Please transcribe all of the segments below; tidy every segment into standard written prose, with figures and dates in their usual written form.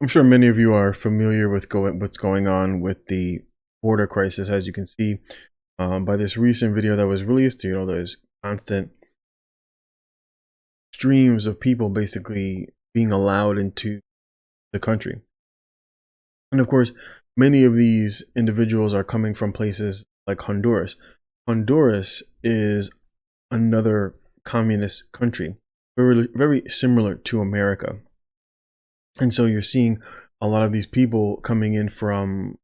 I'm sure many of you are familiar with what's going on with the border crisis, as you can see by this recent video that was released. There's constant streams of people basically being allowed into the country. And of course, many of these individuals are coming from places like Honduras. Honduras is another communist country, very, very similar to America. And so you're seeing a lot of these people coming in from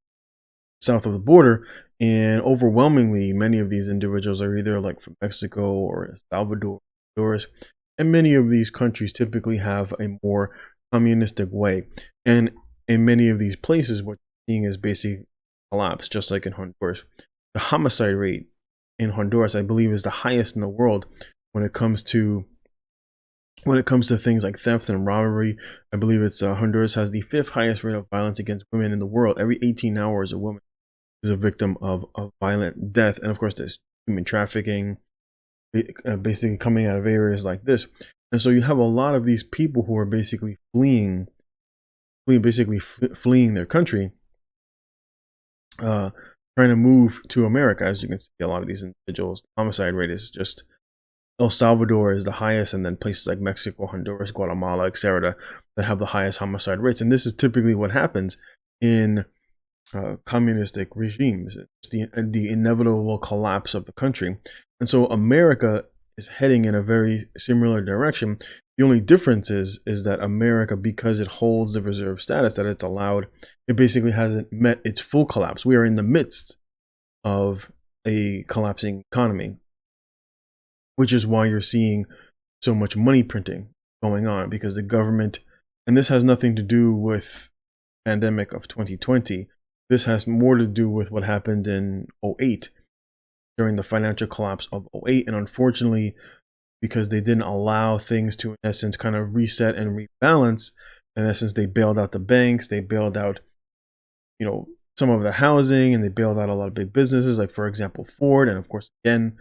south of the border, and overwhelmingly many of these individuals are either like from Mexico or El Salvador, Honduras, and many of these countries typically have a more communistic way. And in many of these places, what you're seeing is basic collapse, just like in Honduras. The homicide rate in Honduras, I believe, is the highest in the world when it comes to things like theft and robbery. I believe it's Honduras has the fifth highest rate of violence against women in the world. Every 18 hours, a woman is a victim of violent death. And of course, there's human trafficking, basically coming out of areas like this. And so you have a lot of these people who are basically fleeing their country, trying to move to America. As you can see, a lot of these individuals, the homicide rate is just, El Salvador is the highest, and then places like Mexico, Honduras, Guatemala, etc., that have the highest homicide rates. And this is typically what happens in communistic regimes, the inevitable collapse of the country. And so America is heading in a very similar direction. The only difference is that America, because it holds the reserve status that it's allowed, it basically hasn't met its full collapse. We are in the midst of a collapsing economy, which is why you're seeing so much money printing going on, because the government, and this has nothing to do with pandemic of 2020. This has more to do with what happened in 08, during the financial collapse of 08. And unfortunately, because they didn't allow things to, in essence, kind of reset and rebalance, in essence, they bailed out the banks, they bailed out, some of the housing, and they bailed out a lot of big businesses, like, for example, Ford, and of course, again,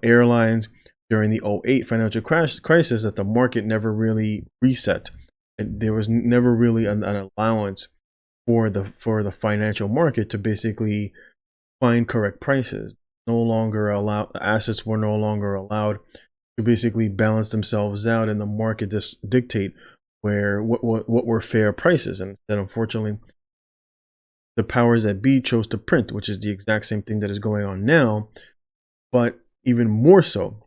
airlines during the 08 financial crisis, that the market never really reset. And there was never really an allowance for the financial market to basically find correct prices. Assets were no longer allowed to basically balance themselves out, and the market just dictate what were fair prices. And then, unfortunately, the powers that be chose to print, which is the exact same thing that is going on now, but even more so.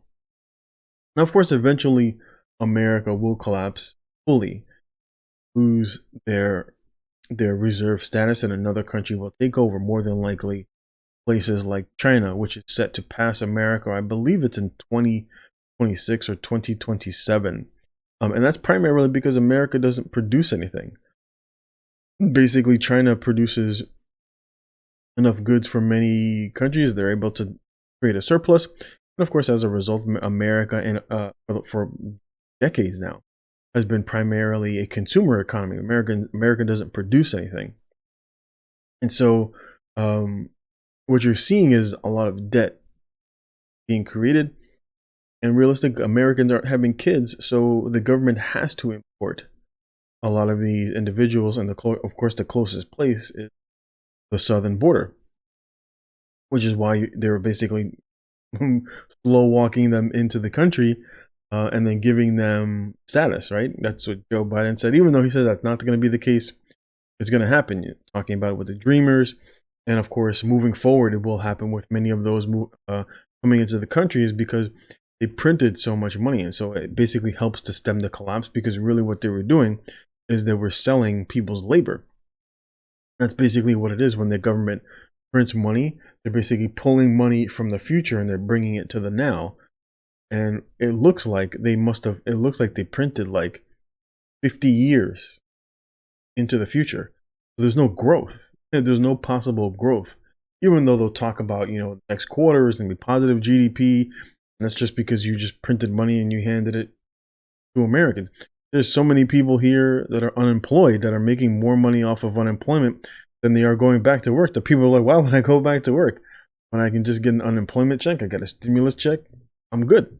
Now, of course, eventually America will collapse fully, lose their reserve status, and another country will take over, more than likely places like China, which is set to pass America. I believe it's in 2026 or 2027. And that's primarily because America doesn't produce anything. Basically, China produces enough goods for many countries. They're able to create a surplus. And of course, as a result, America, for decades now, has been primarily a consumer economy. America doesn't produce anything. And so what you're seeing is a lot of debt being created, and realistic Americans aren't having kids, so the government has to import a lot of these individuals. And of course, the closest place is the southern border, which is why they were basically slow walking them into the country, and then giving them status, right? That's what Joe Biden said, even though he said that's not going to be the case. It's going to happen. You're talking about it with the Dreamers. And of course, moving forward, it will happen with many of those coming into the countries, because they printed so much money. And so it basically helps to stem the collapse, because really what they were doing is they were selling people's labor. That's basically what it is. When the government prints money, they're basically pulling money from the future and they're bringing it to the now. And it looks like they printed like 50 years into the future. So there's no growth. There's no possible growth, even though they'll talk about, next quarter is going to be positive GDP. And that's just because you just printed money and you handed it to Americans. There's so many people here that are unemployed, that are making more money off of unemployment than they are going back to work. The people are like, why would I go back to work when I can just get an unemployment check? I get a stimulus check. I'm good.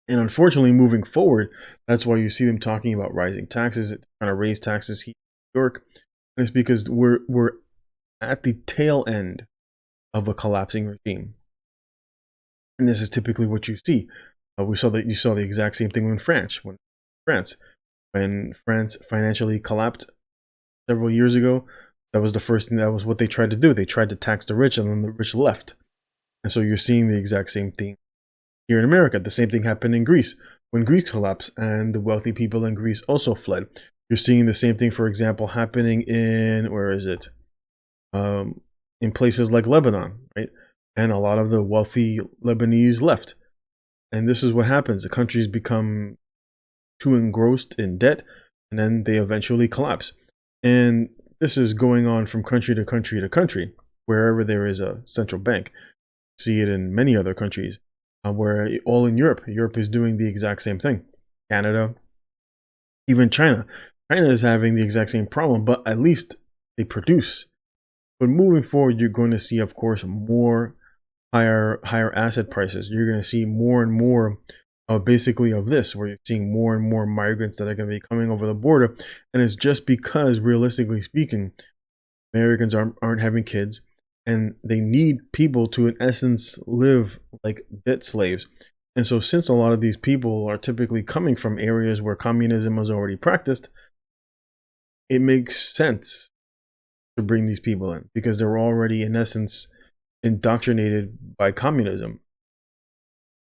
And unfortunately, moving forward, that's why you see them talking about rising taxes, trying to raise taxes here in New York. And it's because we're at the tail end of a collapsing regime. And this is typically what you see. We saw that you saw the exact same thing in France. When France financially collapsed several years ago, that was the first thing. That was what they tried to do. They tried to tax the rich, and then the rich left. And so you're seeing the exact same thing here in America. The same thing happened in Greece when Greece collapsed, and the wealthy people in Greece also fled. You're seeing the same thing, for example, happening in where is it? In places like Lebanon, right? And a lot of the wealthy Lebanese left. And this is what happens. The countries become too engrossed in debt, and then they eventually collapse. And this is going on from country to country to country, wherever there is a central bank. See it in many other countries, where all in Europe. Europe is doing the exact same thing. Canada, even China. China is having the exact same problem, but at least they produce. But moving forward, you're going to see, of course, more higher asset prices. You're going to see more and more of basically of this, where you're seeing more and more migrants that are going to be coming over the border. And it's just because, realistically speaking, Americans aren't having kids, and they need people to, in essence, live like debt slaves. And so since a lot of these people are typically coming from areas where communism was already practiced, it makes sense to bring these people in because they're already, in essence, indoctrinated by communism.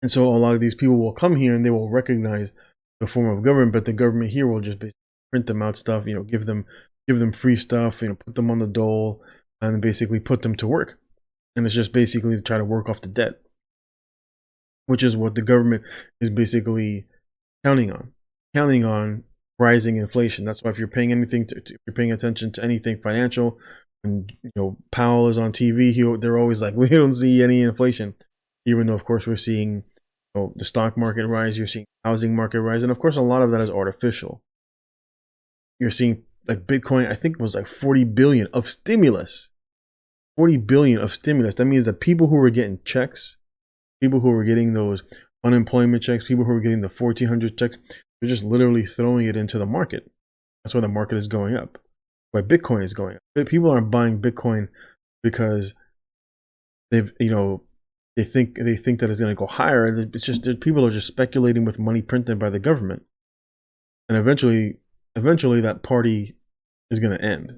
And so a lot of these people will come here and they will recognize the form of government, but the government here will just basically print them out stuff, give them free stuff, put them on the dole, and basically put them to work. And it's just basically to try to work off the debt, which is what the government is basically counting on rising inflation. That's why if you're paying if you're paying attention to anything financial, and Powell is on TV, they're always like, we don't see any inflation, even though of course we're seeing the stock market rise, you're seeing housing market rise, and of course a lot of that is artificial. You're seeing like Bitcoin, I think it was like 40 billion of stimulus. 40 billion of stimulus. That means that people who were getting checks, people who were getting those unemployment checks, people who were getting the 1,400 checks, they're just literally throwing it into the market. That's why the market is going up. Why Bitcoin is going up. People aren't buying Bitcoin because they think that it's going to go higher. It's just that people are just speculating with money printed by the government, and eventually that party is going to end.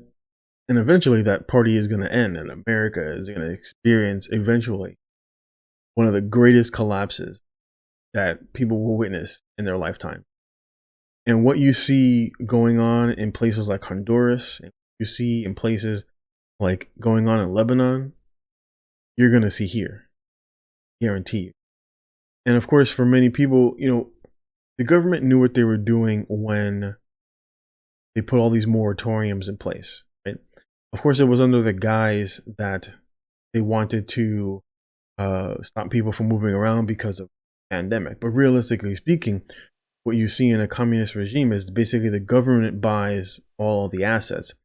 And eventually that party is going to end, and America is going to experience eventually one of the greatest collapses that people will witness in their lifetime. And what you see going on in places like Honduras, and you see in places like going on in Lebanon, you're going to see here. Guarantee you. And of course, for many people, the government knew what they were doing when they put all these moratoriums in place, right? Of course, it was under the guise that they wanted to stop people from moving around because of the pandemic. But realistically speaking, what you see in a communist regime is basically the government buys all the assets.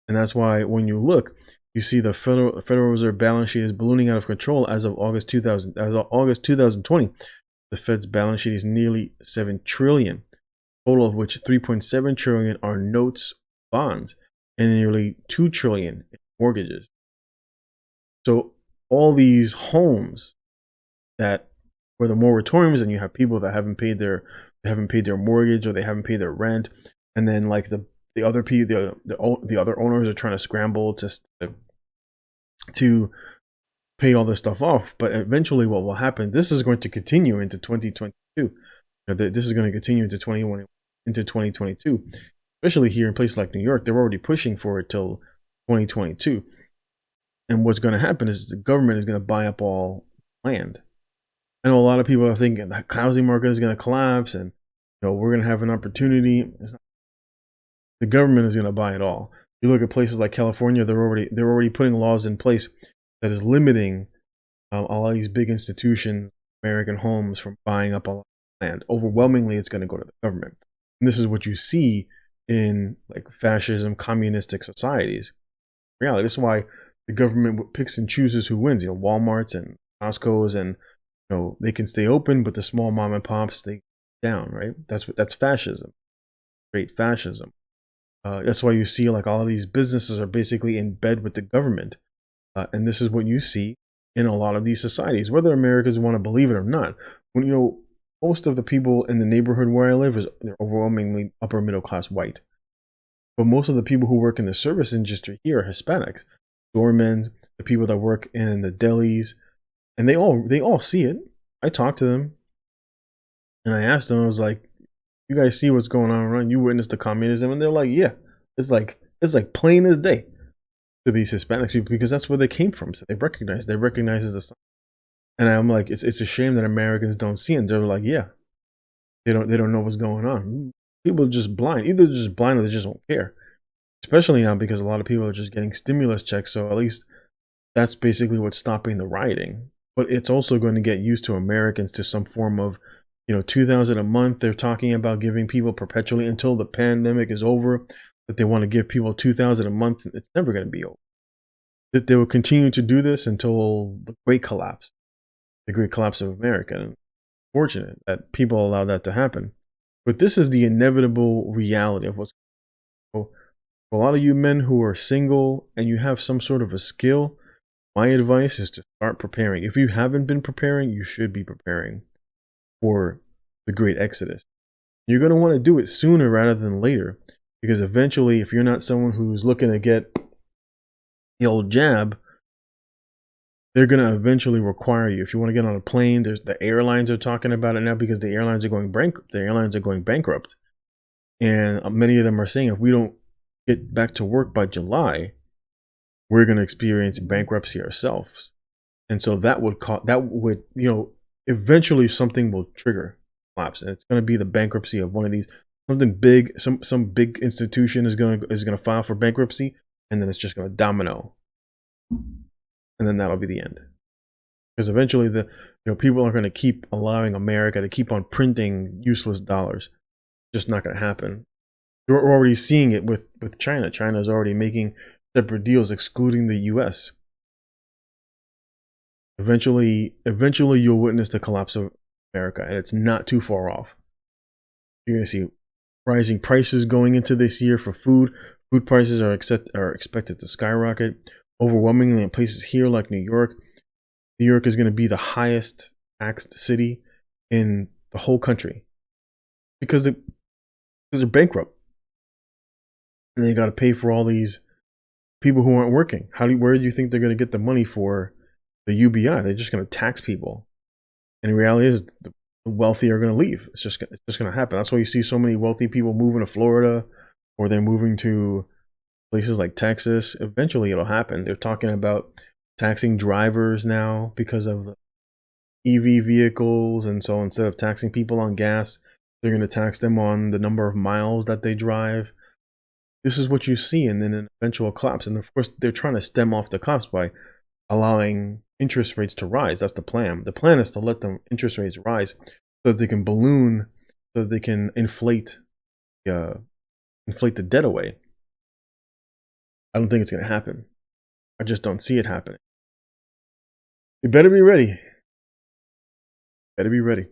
And that's why when you look, you see the Federal Reserve balance sheet is ballooning out of control as of August 2020. The Fed's balance sheet is nearly 7 trillion, total of which 3.7 trillion are notes, bonds, and nearly 2 trillion in mortgages. So all these homes that were the moratoriums, and you have people that haven't paid their mortgage, or they haven't paid their rent, and then like the other people, the other owners are trying to scramble to pay all this stuff off. But eventually what will happen, this is going to continue into 2022. This is going to continue into 2022, especially here in places like New York. They're already pushing for it till 2022. And what's going to happen is the government is going to buy up all land. I know a lot of people are thinking the housing market is going to collapse, and we're going to have an opportunity. The government is going to buy it all. You look at places like California; they're already putting laws in place that is limiting all of these big institutions, American homes, from buying up all land. Overwhelmingly, it's going to go to the government. And this is what you see in like fascism, communistic societies. Reality. This is why the government picks and chooses who wins. Walmart's and Costco's, and they can stay open, but the small mom and pops, they down, right? That's fascism, straight fascism. That's why you see like all of these businesses are basically in bed with the government, and this is what you see in a lot of these societies, whether Americans want to believe it or not. When most of the people in the neighborhood where I live is they're overwhelmingly upper middle class white, but most of the people who work in the service industry here are Hispanics, doormen, the people that work in the delis, and they all see it. I talk to them and I asked them, I was like, "You guys see what's going on around? You witness the communism?" And they're like, "Yeah, it's like plain as day to these Hispanic people because that's where they came from. So they recognize as the sign." And I'm like, it's a shame that Americans don't see it. And they're like, "Yeah, they don't know what's going on. People are just blind. Either they're just blind or they just don't care." Especially now because a lot of people are just getting stimulus checks. So at least that's basically what's stopping the rioting. But it's also going to get used to Americans to some form of, 2,000 a month. They're talking about giving people perpetually until the pandemic is over. That they want to give people 2,000 a month. It's never going to be over. That they will continue to do this until the great collapse of America. And fortunate that people allow that to happen. But this is the inevitable reality of what's going on. For a lot of you men who are single and you have some sort of a skill, my advice is to start preparing. If you haven't been preparing, you should be preparing for the great exodus. You're going to want to do it sooner rather than later because eventually, if you're not someone who's looking to get the old jab, they're going to eventually require you. If you want to get on a plane, the airlines are talking about it now because the airlines are going bankrupt. And many of them are saying if we don't get back to work by July, we're going to experience bankruptcy ourselves. And so eventually something will trigger collapse, and it's going to be the bankruptcy of one of these, something big. Some big institution is going to file for bankruptcy, and then it's just going to domino, and then that'll be the end. Because eventually people are going to keep allowing America to keep on printing useless dollars. It's just not going to happen. We're already seeing it with China. China is already making separate deals excluding the U.S. Eventually you'll witness the collapse of America, and it's not too far off. You're going to see rising prices going into this year for food. Food prices are expected to skyrocket. Overwhelmingly in places here like New York. New York is going to be the highest taxed city in the whole country because they're bankrupt. And they got to pay for all these people who aren't working. Where do you think they're going to get the money for the UBI? They're just going to tax people. And the reality is the wealthy are going to leave. It's just going to happen. That's why you see so many wealthy people moving to Florida, or they're moving to places like Texas. Eventually it'll happen. They're talking about taxing drivers now because of the EV vehicles. And so instead of taxing people on gas, they're going to tax them on the number of miles that they drive. This is what you see, and then an eventual collapse. And of course, they're trying to stem off the collapse by allowing interest rates to rise. That's the plan. The plan is to let the interest rates rise so that they can balloon, so that they can inflate the debt away. I don't think it's going to happen. I just don't see it happening. You better be ready. Better be ready.